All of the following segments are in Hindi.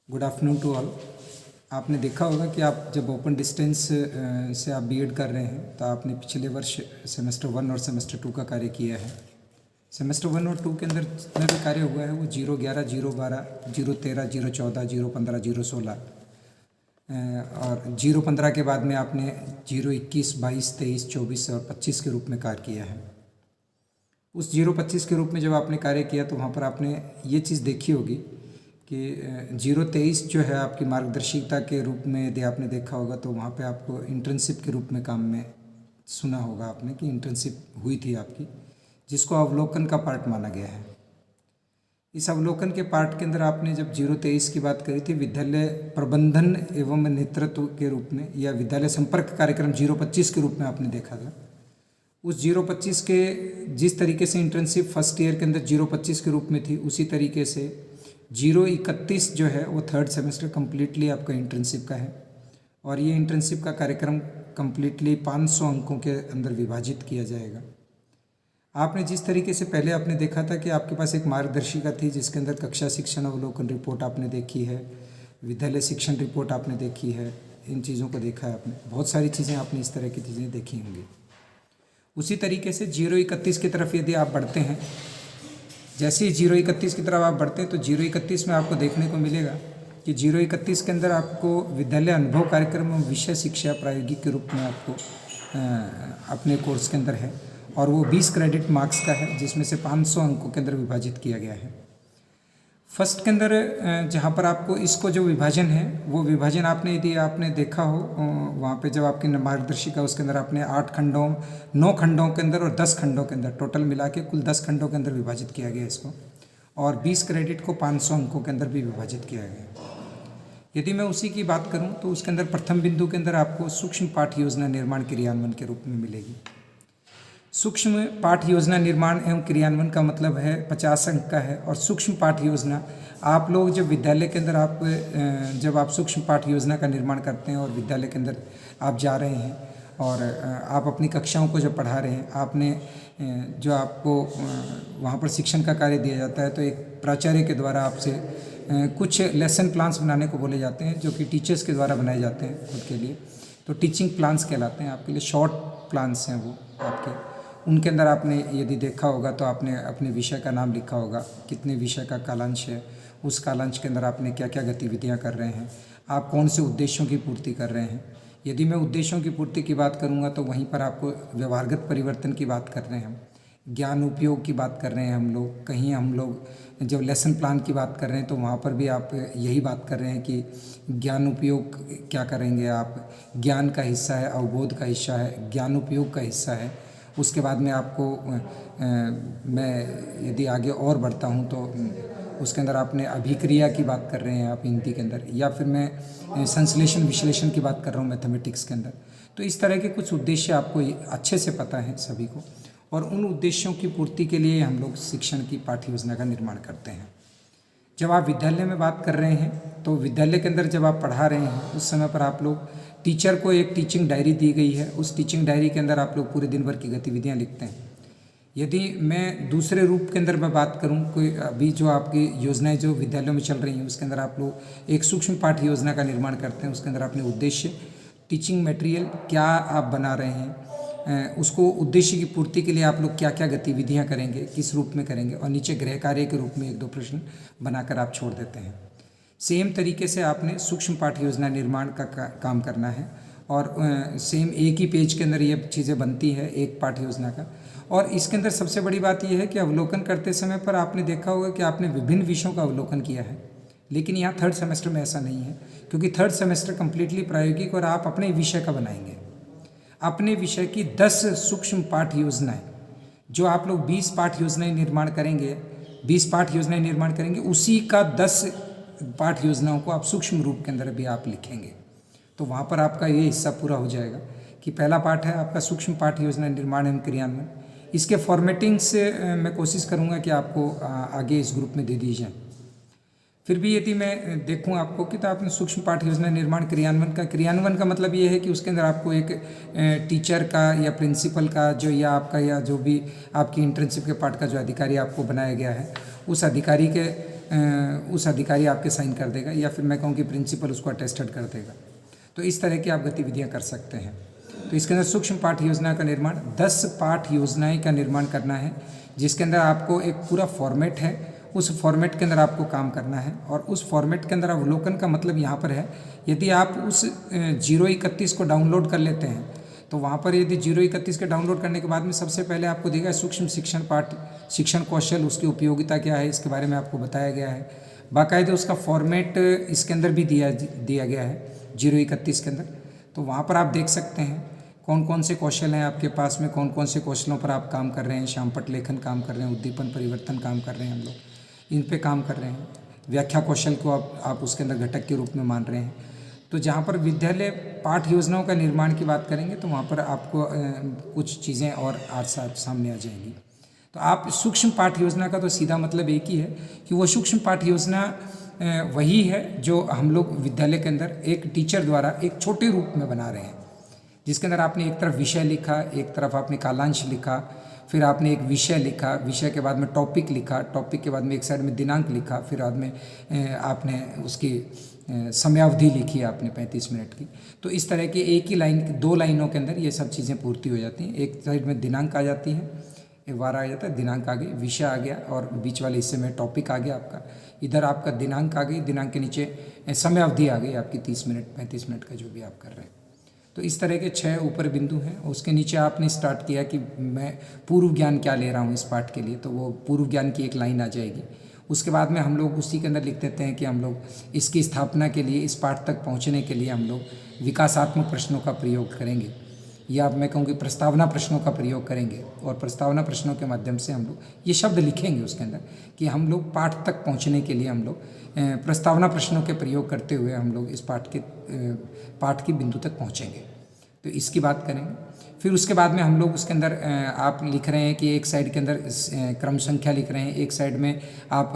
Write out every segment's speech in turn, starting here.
Good afternoon to all. आपने देखा होगा कि आप जब ओपन डिस्टेंस से आप बीएड कर रहे हैं तो आपने पिछले वर्ष सेमेस्टर 1 और सेमेस्टर 2 का कार्य किया है। सेमेस्टर 1 और 2 के अंदर जितना भी कार्य हुआ है वो 011, 012, 013, 014, 015, 016 और 015 के बाद में आपने 021, 22, 23, 24 और 25 के रूप में कार्य किया है। उस 025 के रूप में जब आपने कार्य किया तो वहाँ पर आपने ये चीज़ देखी होगी कि 023 जो है आपकी मार्गदर्शिता के रूप में यदि आपने देखा होगा तो वहाँ पे आपको इंटर्नशिप के रूप में काम में सुना होगा आपने कि इंटर्नशिप हुई थी आपकी, जिसको अवलोकन का पार्ट माना गया है। इस अवलोकन के पार्ट के अंदर आपने जब 023 की बात करी थी विद्यालय प्रबंधन एवं नेतृत्व के रूप में या विद्यालय संपर्क कार्यक्रम 025 के रूप में आपने देखा था। उस 025 के जिस तरीके से इंटर्नशिप फर्स्ट ईयर के अंदर 025 के रूप में थी उसी तरीके से 031 जो है वो थर्ड सेमेस्टर कम्प्लीटली आपका इंटर्नशिप का है और ये इंटर्नशिप का कार्यक्रम कम्प्लीटली 500 अंकों के अंदर विभाजित किया जाएगा। आपने जिस तरीके से पहले आपने देखा था कि आपके पास एक मार्गदर्शिका थी जिसके अंदर कक्षा शिक्षण अवलोकन रिपोर्ट आपने देखी है, विद्यालय शिक्षण रिपोर्ट आपने देखी है, इन चीज़ों को देखा है आपने, बहुत सारी चीज़ें आपने इस तरह की चीज़ें देखी होंगी। उसी तरीके से 031 की तरफ यदि आप बढ़ते हैं, जैसे ही 031 की तरफ आप बढ़ते हैं तो 031 में आपको देखने को मिलेगा कि 031 के अंदर आपको विद्यालय अनुभव कार्यक्रम और विषय शिक्षा प्रायोगिक के रूप में आपको अपने कोर्स के अंदर है और वो 20 क्रेडिट मार्क्स का है जिसमें से 500 अंकों के अंदर विभाजित किया गया है। फर्स्ट के अंदर जहाँ पर आपको इसको जो विभाजन है वो विभाजन आपने यदि आपने देखा हो वहाँ पे जब आपकी मार्गदर्शिका उसके अंदर आपने 8 खंडों 9 खंडों के अंदर और 10 खंडों के अंदर टोटल मिला के कुल 10 खंडों के अंदर विभाजित किया गया इसको और 20 क्रेडिट को 500 अंकों के अंदर भी विभाजित किया गया। यदि मैं उसी की बात करूँ तो उसके अंदर प्रथम बिंदु के अंदर आपको सूक्ष्म पाठ योजना निर्माण क्रियान्वयन के रूप में मिलेगी। सूक्ष्म पाठ योजना निर्माण एवं क्रियान्वयन का मतलब है 50 अंक का है और सूक्ष्म पाठ योजना आप लोग जब विद्यालय के अंदर जब आप सूक्ष्म पाठ योजना का निर्माण करते हैं और विद्यालय के अंदर आप जा रहे हैं और आप अपनी कक्षाओं को जब पढ़ा रहे हैं, आपने जो आपको वहाँ पर शिक्षण का कार्य दिया जाता है तो एक प्राचार्य के द्वारा आपसे कुछ लेसन प्लान्स बनाने को बोले जाते हैं जो कि टीचर्स के द्वारा बनाए जाते हैं खुद के लिए, तो टीचिंग प्लान्स कहलाते हैं। आपके लिए शॉर्ट प्लान्स हैं वो आपके, उनके अंदर आपने यदि देखा होगा तो आपने अपने विषय का नाम लिखा होगा, कितने विषय का कालांश है, उस कालांश के अंदर आपने क्या क्या गतिविधियां कर रहे हैं, आप कौन से उद्देश्यों की पूर्ति कर रहे हैं। यदि मैं उद्देश्यों की पूर्ति की बात करूंगा तो वहीं पर आपको व्यवहारगत परिवर्तन की बात कर रहे हैं, हम ज्ञान उपयोग की बात कर रहे हैं, हम लोग कहीं हम लोग जब लेसन प्लान की बात कर रहे हैं तो वहाँ पर भी आप यही बात कर रहे हैं कि ज्ञान उपयोग क्या करेंगे आप, ज्ञान का हिस्सा है, अवबोध का हिस्सा है, ज्ञान उपयोग का हिस्सा है। उसके बाद में आपको मैं यदि आगे और बढ़ता हूँ तो उसके अंदर आपने अभिक्रिया की बात कर रहे हैं आप हिंदी के अंदर, या फिर मैं संश्लेषण विश्लेषण की बात कर रहा हूँ मैथमेटिक्स के अंदर। तो इस तरह के कुछ उद्देश्य आपको अच्छे से पता है सभी को और उन उद्देश्यों की पूर्ति के लिए हम लोग शिक्षण की पाठ्य योजना का निर्माण करते हैं। जब आप विद्यालय में बात कर रहे हैं तो विद्यालय के अंदर जब आप पढ़ा रहे हैं उस समय पर आप लोग टीचर को एक टीचिंग डायरी दी गई है, उस टीचिंग डायरी के अंदर आप लोग पूरे दिन भर की गतिविधियां लिखते हैं। यदि मैं दूसरे रूप के अंदर मैं बात करूं, कोई अभी जो आपकी योजनाएं जो विद्यालयों में चल रही हैं उसके अंदर आप लोग एक सूक्ष्म पाठ योजना का निर्माण करते हैं। उसके अंदर अपने उद्देश्य, टीचिंग मटेरियल क्या आप बना रहे हैं, उसको उद्देश्य की पूर्ति के लिए आप लोग क्या क्या गतिविधियाँ करेंगे, किस रूप में करेंगे और नीचे गृह कार्य के रूप में 1-2 प्रश्न बनाकर आप छोड़ देते हैं। सेम तरीके से आपने सूक्ष्म पाठ योजना निर्माण का काम करना है और सेम एक ही पेज के अंदर ये चीज़ें बनती है एक पाठ योजना का। और इसके अंदर सबसे बड़ी बात यह है कि अवलोकन करते समय पर आपने देखा होगा कि आपने विभिन्न विषयों का अवलोकन किया है, लेकिन यहाँ थर्ड सेमेस्टर में ऐसा नहीं है क्योंकि थर्ड सेमेस्टर कम्प्लीटली प्रायोगिक और आप अपने विषय का बनाएंगे। अपने विषय की 10 सूक्ष्म पाठ योजनाएँ जो आप लोग 20 पाठ योजनाएँ निर्माण करेंगे, 20 पाठ योजनाएँ निर्माण करेंगे, उसी का 10 पाठ योजनाओं को आप सूक्ष्म रूप के अंदर भी आप लिखेंगे। तो वहाँ पर आपका ये हिस्सा पूरा हो जाएगा कि पहला पाठ है आपका सूक्ष्म पाठ योजना निर्माण एवं क्रियान्वयन। इसके फॉर्मेटिंग से मैं कोशिश करूँगा कि आपको आगे इस ग्रुप में दे दी जाए। फिर भी यदि मैं देखूं आपको कि तो आपने सूक्ष्म पाठ योजना निर्माण क्रियान्वयन का मतलब ये है कि उसके अंदर आपको एक टीचर का या प्रिंसिपल का जो या आपका या जो भी आपकी इंटर्नशिप के पार्ट का जो अधिकारी आपको बनाया गया है उस अधिकारी के उस अधिकारी आपके साइन कर देगा, या फिर मैं कहूँ कि प्रिंसिपल उसको अटेस्टेड कर देगा। तो इस तरह की आप गतिविधियाँ कर सकते हैं। तो इसके अंदर सूक्ष्म पाठ योजना का निर्माण 10 पाठ योजनाएं का निर्माण करना है, जिसके अंदर आपको एक पूरा फॉर्मेट है, उस फॉर्मेट के अंदर आपको काम करना है। और उस फॉर्मेट के अंदर अवलोकन का मतलब यहाँ पर है, यदि आप उस 031 को डाउनलोड कर लेते हैं तो वहाँ पर यदि 031 के डाउनलोड करने के बाद में सबसे पहले आपको देगा सूक्ष्म शिक्षण पाठ, शिक्षण कौशल, उसकी उपयोगिता क्या है, इसके बारे में आपको बताया गया है। बाकायदे उसका फॉर्मेट इसके अंदर भी दिया गया है 031 के अंदर। तो वहाँ पर आप देख सकते हैं कौन कौन से कौशल हैं आपके पास में, कौन कौन से कौशलों पर आप काम कर रहे हैं। शामपट लेखन काम कर रहे हैं, उद्दीपन परिवर्तन काम कर रहे हैं, हम लोग इन पे काम कर रहे हैं। व्याख्या कौशल को आप उसके अंदर घटक के रूप में मान रहे हैं। तो जहाँ पर विद्यालय पाठ योजनाओं का निर्माण की बात करेंगे तो वहाँ पर आपको कुछ चीज़ें और आज सामने आ जाएंगी। तो आप सूक्ष्म पाठ योजना का तो सीधा मतलब एक ही है कि वो सूक्ष्म पाठ योजना वही है जो हम लोग विद्यालय के अंदर एक टीचर द्वारा एक छोटे रूप में बना रहे हैं, जिसके अंदर आपने एक तरफ विषय लिखा, एक तरफ आपने कालांश लिखा, फिर आपने एक विषय लिखा, विषय के बाद में टॉपिक लिखा, टॉपिक के बाद में एक साइड में दिनांक लिखा, फिर बाद में आपने उसकी समयावधि लिखी आपने 35 मिनट की। तो इस तरह की एक ही लाइन, 2 लाइनों के अंदर ये सब चीज़ें पूर्ति हो जाती हैं। एक साइड में दिनांक आ जाती है, एक बार आ जाता है, दिनांक आ गई, विषय आ गया, और बीच वाले हिस्से में टॉपिक आ गया आपका। इधर आपका दिनांक आ गई, दिनांक के नीचे समयावधि आ गई आपकी 30 मिनट 35 मिनट का जो भी आप कर रहे हैं। तो इस तरह के 6 ऊपर बिंदु हैं। उसके नीचे आपने स्टार्ट किया कि मैं पूर्व ज्ञान क्या ले रहा हूँ इस पाठ के लिए, तो वो पूर्व ज्ञान की एक लाइन आ जाएगी। उसके बाद में हम लोग उसी के अंदर लिख देते हैं कि हम लोग इसकी स्थापना के लिए, इस पाठ तक पहुँचने के लिए हम लोग विकासात्मक प्रश्नों का प्रयोग करेंगे, या मैं कहूँगी प्रस्तावना प्रश्नों का प्रयोग करेंगे। और प्रस्तावना प्रश्नों के माध्यम से हम लोग ये शब्द लिखेंगे उसके अंदर कि हम लोग पाठ तक पहुँचने के लिए हम लोग प्रस्तावना प्रश्नों के प्रयोग करते हुए हम लोग इस पाठ की बिंदु तक पहुँचेंगे। तो इसकी बात करेंगे। फिर उसके बाद में हम लोग उसके अंदर आप लिख रहे हैं कि एक साइड के अंदर क्रम संख्या लिख रहे हैं, एक साइड में आप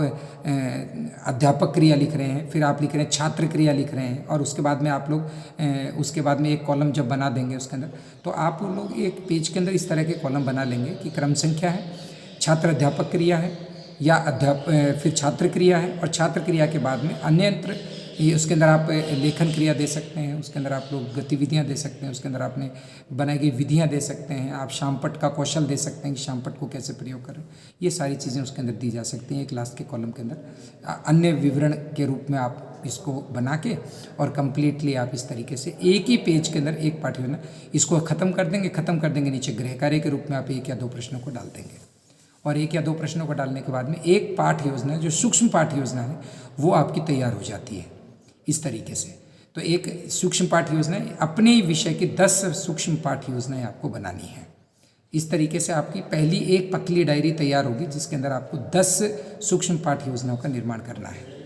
अध्यापक क्रिया लिख रहे हैं, फिर आप लिख रहे हैं छात्र क्रिया लिख रहे हैं, और उसके बाद में आप लोग उसके बाद में एक कॉलम जब बना देंगे उसके अंदर, तो आप लोग एक पेज के अंदर इस तरह के कॉलम बना लेंगे कि क्रम संख्या है, छात्र अध्यापक क्रिया है, या फिर छात्र क्रिया है, और छात्र क्रिया के बाद में अन्यत्र ये उसके अंदर आप लेखन क्रिया दे सकते हैं, उसके अंदर आप लोग गतिविधियां दे सकते हैं, उसके अंदर आपने बनाई गई विधियां दे सकते हैं, आप शामपट का कौशल दे सकते हैं कि शामपट को कैसे प्रयोग करें। ये सारी चीज़ें उसके अंदर दी जा सकती हैं एक लास्ट के कॉलम के अंदर। अन्य विवरण के रूप में आप इसको बना के और कम्प्लीटली आप इस तरीके से एक ही पेज के अंदर एक पाठ योजना इसको ख़त्म कर देंगे। नीचे गृह कार्य के रूप में आप 1 या 2 प्रश्नों को डाल देंगे, और 1 या 2 प्रश्नों को डालने के बाद में एक पाठ योजना जो सूक्ष्म पाठ योजना है वो आपकी तैयार हो जाती है इस तरीके से। तो एक सूक्ष्म पाठ योजना अपने विषय की 10 सूक्ष्म पाठ योजनाएं आपको बनानी है। इस तरीके से आपकी पहली एक पतली डायरी तैयार होगी जिसके अंदर आपको 10 सूक्ष्म पाठ योजनाओं का निर्माण करना है।